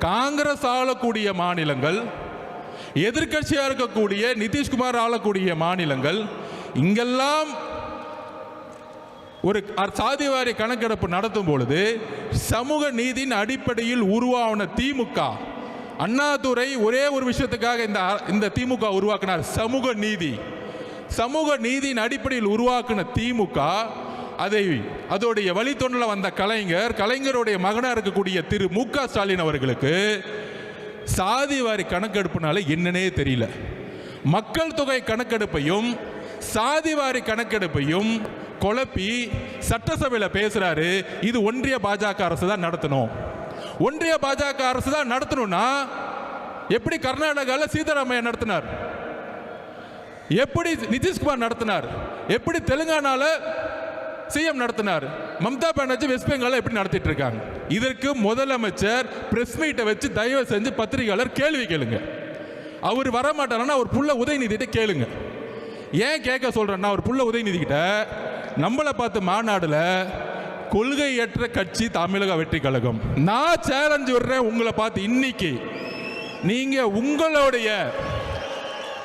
காங்கிரஸ் ஆளக்கூடிய மாநிலங்கள், எதிர்கட்சியாக இருக்கக்கூடிய நிதிஷ்குமார் ஆளக்கூடிய மாநிலங்கள், இங்கெல்லாம் ஒரு சாதிவாரி கணக்கெடுப்பு நடத்தும் பொழுது சமூக நீதியின் அடிப்படையில் உருவான திமுக, அண்ணாதுரை ஒரே ஒரு விஷயத்துக்காக இந்த திமுக உருவாக்கினார், சமூக நீதி. சமூக நீதியின் அடிப்படையில் உருவாக்கின திமுக அதோடைய வழித்தொண்டில் வந்த கலைஞருடைய மகனாக இருக்கக்கூடிய திரு மு.க. ஸ்டாலின் அவர்களுக்கு சாதிவாரி கணக்கெடுப்புனால என்னன்னே தெரியல. மக்கள் தொகை கணக்கெடுப்பையும் சாதிவாரி கணக்கெடுப்பையும் குழப்பி சட்டசபையில் பேசுறாரு. இது ஒன்றிய பாஜக அரசு தான் நடத்தணும். ஒன்றிய பாஜக அரசு தான் நடத்தணும்னா எப்படி கர்நாடகாவில் சீதாராமையா நடத்தினார், எப்படி நிதிஷ்குமார் நடத்தினார், எப்படி தெலுங்கானால சிஎம் நடத்தினார், மம்தா பானர்ஜி வெஸ்ட் பெங்கால எப்படி நடத்திட்டு இருக்காங்க. இதற்கு முதலமைச்சர் பிரஸ் மீட்டை வச்சு தயவு செஞ்சு பத்திரிகையாளர் கேள்வி கேளுங்க. அவர் வரமாட்டாருன்னா அவர் புள்ள உதயநிதிட்ட கேளுங்க. ஏன் கேட்க சொல்றேன்னா, அவர் புள்ள உதயநிதி கிட்ட நம்மளை பார்த்து மாநாடுல கொள்கையற்ற கட்சி தமிழக வெற்றி கழகம், நான் சேலஞ்ச் விடுறேன் உங்களை பார்த்து, இன்னைக்கு நீங்க உங்களுடைய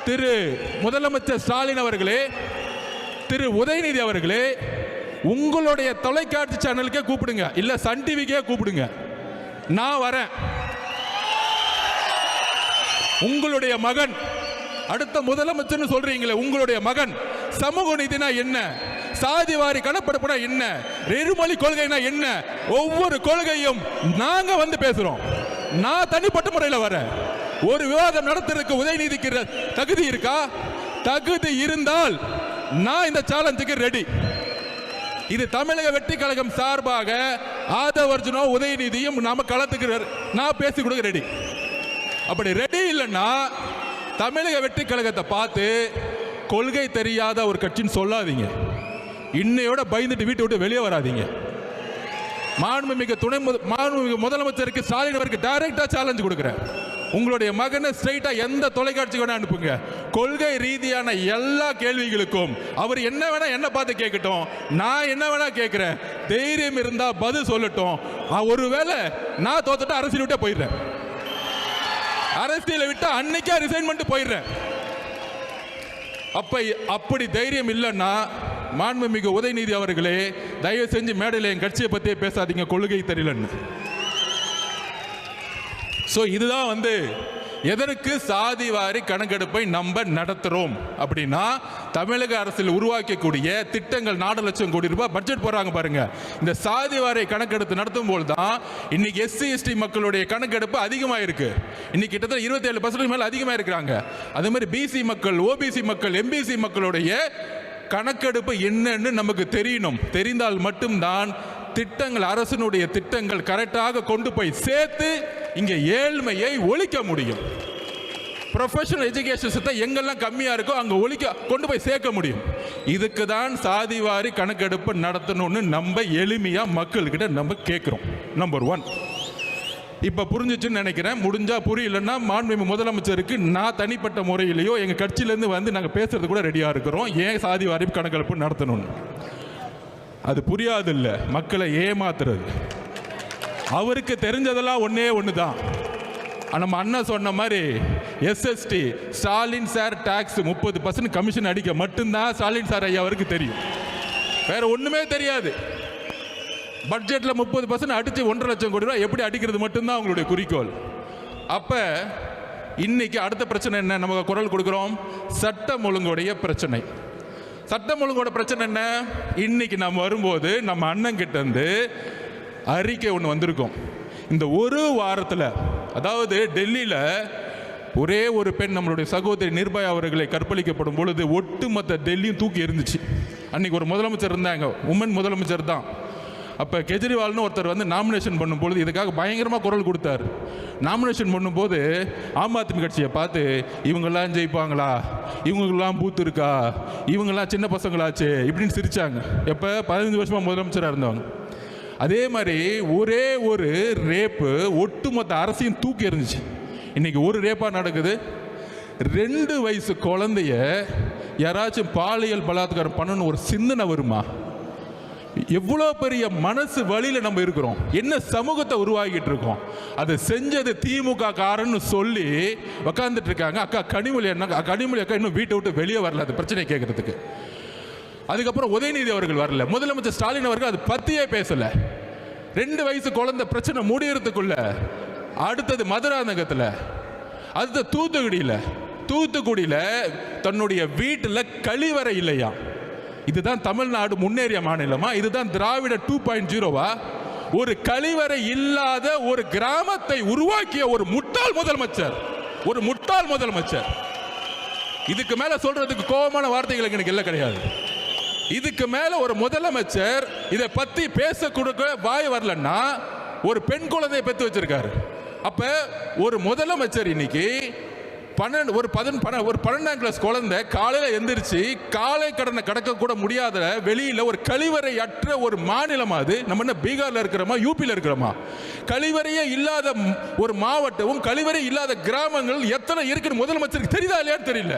திரு முதலமைச்சர் ஸ்டாலின் அவர்களே, திரு உதயநிதி அவர்களே, உங்களுடைய தொலைக்காட்சி சேனலுக்கே கூப்பிடுங்க, இல்ல சன் டிவிக்கே கூப்பிடுங்க, நான் வரேன். உங்களுடைய மகன் அடுத்த முதலமைச்சர் சொல்றீங்களே, உங்களுடைய மகன் சமூக நீதினா என்ன, சாதிவாரி கணக்கெடுப்புனா என்ன, நெருமொழி கொள்கைனா என்ன, ஒவ்வொரு கொள்கையும் நாங்க வந்து பேசுறோம். நான் தனிப்பட்ட முறையில் வரேன். ஒரு விவாதம் நடத்துறதுக்கு உதயநிதிக்கு தகுதி இருக்கா? தகுதி இருந்தால் நான் இந்த சேலஞ்சுக்கு ரெடி. இது தமிழக வெற்றி கழகம் சார்பாக ஆதவர்ஜுனோ உதயநிதியும் நாம களத்துக்கு நான் பேசி கொடுக்க ரெடி. அப்படி ரெடி இல்லைன்னா தமிழக வெற்றி கழகத்தை பார்த்து கொள்கை தெரியாத ஒரு கட்சின்னு சொல்லாதீங்க. இன்னையோட பயந்துட்டு வீட்டை விட்டு வெளியே வராதீங்க. மாண்புமிகு முதலமைச்சருக்கு ஸ்டாலின் அவருக்கு டைரக்டா சேலஞ்ச் கொடுக்கிறேன். உங்களுடைய மகனை ஸ்ட்ரைட்டா எந்த தொலைக்காட்சி வேணா அனுப்புங்க. கொள்கை ரீதியான எல்லா கேள்விகளுக்கும் அவர் என்ன வேணா என்ன பார்த்து கேட்கட்டும், நான் என்ன வேணா கேட்கிறேன். தைரியம் இருந்தா பதில் சொல்லட்டும். ஒருவேளை நான் தோத்துட்டு அரசியல் விட்டே போயிடுறேன். அரசியலை விட்டா அன்னைக்கே ரிசைன் பண்ணிட்டு போயிடுறேன். அப்படி தைரியம் இல்லைன்னா மாண்புமிகு உதயநிதி அவர்களே, தயவு செஞ்சு மேடையில் என் கட்சியை பற்றியே பேசாதீங்க, கொள்கை தெரியலன்னு. ஸோ இதுதான் எதற்கு சாதிவாரி கணக்கெடுப்பை நம்ம நடத்துகிறோம் அப்படின்னா, தமிழக அரசில் உருவாக்கக்கூடிய திட்டங்கள் 4 லட்சம் கோடி ரூபாய் பட்ஜெட் போடுறாங்க பாருங்க. இந்த சாதிவாரி கணக்கெடுப்பு நடத்தும் போது தான் இன்னைக்கு எஸ்சி எஸ்டி மக்களுடைய கணக்கெடுப்பு அதிகமாக இருக்கு. இன்னைக்கு கிட்டத்தட்ட 27% மேலே அதிகமாக இருக்கிறாங்க. அதே மாதிரி பிசி மக்கள், ஓபிசி மக்கள், எம்பிசி மக்களுடைய கணக்கெடுப்பு என்னன்னு நமக்கு தெரியணும். தெரிந்தால் மட்டும்தான் திட்டங்கள், அரசினுடைய திட்டங்கள் கரெக்டாக கொண்டு போய் சேர்த்து இங்கே ஏழ்மையை ஒழிக்க முடியும். ப்ரொஃபஷனல் எஜுகேஷன் சிஸ்டம் எங்கெல்லாம் கம்மியாக இருக்கோ அங்கே கொண்டு போய் சேர்க்க முடியும். இதுக்கு தான் சாதிவாரி கணக்கெடுப்பு நடத்தணும்னு நம்ம எளிமையாக மக்கள்கிட்ட நம்ம கேட்குறோம். நம்பர் 1 இப்போ புரிஞ்சிச்சுன்னு நினைக்கிறேன். முடிஞ்சா புரியலன்னா மாண்புமிகு முதலமைச்சருக்கு நான் தனிப்பட்ட முறையிலையோ எங்கள் கட்சியிலேருந்து நாங்கள் பேசுறது கூட ரெடியாக இருக்கிறோம். ஏன் சாதிவாரி கணக்கெடுப்பு நடத்தணும்னு அது புரியாது இல்லை, மக்களை ஏமாத்துறது. அவருக்கு தெரிஞ்சதெல்லாம் ஒன்று தான். நம்ம அண்ணன் சொன்ன மாதிரி SST Stalin sir tax 30% commission அடிக்க மட்டும்தான் ஸ்டாலின் சார் ஐயா அவருக்கு தெரியும். வேற ஒன்றுமே தெரியாது. பட்ஜெட்டில் 30% அடித்து 1.5 லட்சம் கோடி ரூபாய் எப்படி அடிக்கிறது மட்டும்தான் அவங்களுடைய குறிக்கோள். அப்போ இன்னைக்கு அடுத்த பிரச்சனை என்ன நம்ம குரல் கொடுக்குறோம்? சட்டம் ஒழுங்குடைய பிரச்சனை. சட்டம் ஒழுங்கோட பிரச்சனை என்ன? இன்னைக்கு நம்ம வரும்போது நம்ம அண்ணன் கிட்ட இருந்து அறிக்கை ஒன்று வந்திருக்கோம். இந்த ஒரு வாரத்தில், அதாவது டெல்லியில் ஒரே ஒரு பெண் நம்மளுடைய சகோதரி நிர்பயா அவர்களை கற்பழிக்கப்படும் பொழுது ஒட்டுமொத்த டெல்லியும் தூக்கி எறிஞ்சிச்சு. அன்னைக்கு ஒரு முதலமைச்சர் இருந்தாங்க, உமன் முதலமைச்சர் தான். அப்போ கெஜ்ரிவால்னு ஒருத்தர் நாமினேஷன் பண்ணும்பொழுது இதுக்காக பயங்கரமாக குரல் கொடுத்தார். நாமினேஷன் பண்ணும்போது ஆம் ஆத்மி கட்சியை பார்த்து இவங்கெல்லாம் ஜெயிப்பாங்களா, இவங்களுக்கெல்லாம் பூத்து இருக்கா, இவங்கெல்லாம் சின்ன பசங்களாச்சு இப்படின்னு சிரித்தாங்க. எப்போ 15 வருஷமாக முதலமைச்சராக இருந்தவங்க. அதே மாதிரி ஒரே ஒரு ரேப்பு ஒட்டுமொத்த அரசையும் தூக்கி எறிஞ்சிச்சு. இன்றைக்கி ஒரு ரேப்பாக நடக்குது. 2 வயசு குழந்தைய யாராச்சும் பாலியல் பலாத்காரம் பண்ணணும்னு ஒரு சிந்தனை வருமா? எவ்வளோ பெரிய மனசு வழியில் நம்ம இருக்கிறோம், என்ன சமூகத்தை உருவாக்கிட்டு இருக்கோம். அதை செஞ்சது திமுக காரன்னு சொல்லி உக்காந்துட்டு இருக்காங்க. அக்கா கனிமொழி அக்கா இன்னும் வீட்டை விட்டு வெளியே வரல அது பிரச்சனை கேட்கறதுக்கு. அதுக்கப்புறம் உதயநிதி அவர்கள் வரல, முதலமைச்சர் ஸ்டாலின் அவர்கள் அது பத்தியே பேசல. 2 வயசு குழந்தை பிரச்சனை முடியறதுக்குள்ள அடுத்தது மதுராந்தகத்தில், அடுத்த தூத்துக்குடியில் தன்னுடைய வீட்டில் கழிவறை இல்லையா? இதுதான் தமிழ்நாடு முன்னேறிய மாநிலமா? இதுதான் திராவிட 2.0வா? ஒரு கழிவறை இல்லாத ஒரு கிராமத்தை உருவாக்கிய ஒரு முட்டாள் முதலமைச்சர். இதுக்கு மேல சொல்றதுக்கு கோபமான வார்த்தைகள் எனக்கு இல்லை கிடையாது. இதுக்கு மேல ஒரு முதலமைச்சர் இதை பத்தி பேச கொடுக்க வாய் வரலன்னா ஒரு பெண் குழந்தையை பெற்று வச்சிருக்காரு. அப்ப ஒரு முதலமைச்சர் இன்னைக்கு 12ஆம் கிளாஸ் குழந்தை காலையில் எந்திரிச்சு காலை கடனை கடக்க கூட முடியாத வெளியில ஒரு கழிவறை அற்ற ஒரு மாநிலம் அது. நம்ம என்ன பீகார்ல இருக்கிறோமா, யூபியில் இருக்கிறோமா? கழிவறையே இல்லாத ஒரு மாவட்டமும் கழிவறை இல்லாத கிராமங்கள் எத்தனை இருக்குன்னு முதலமைச்சருக்கு தெரியுதா இல்லையான்னு தெரியல.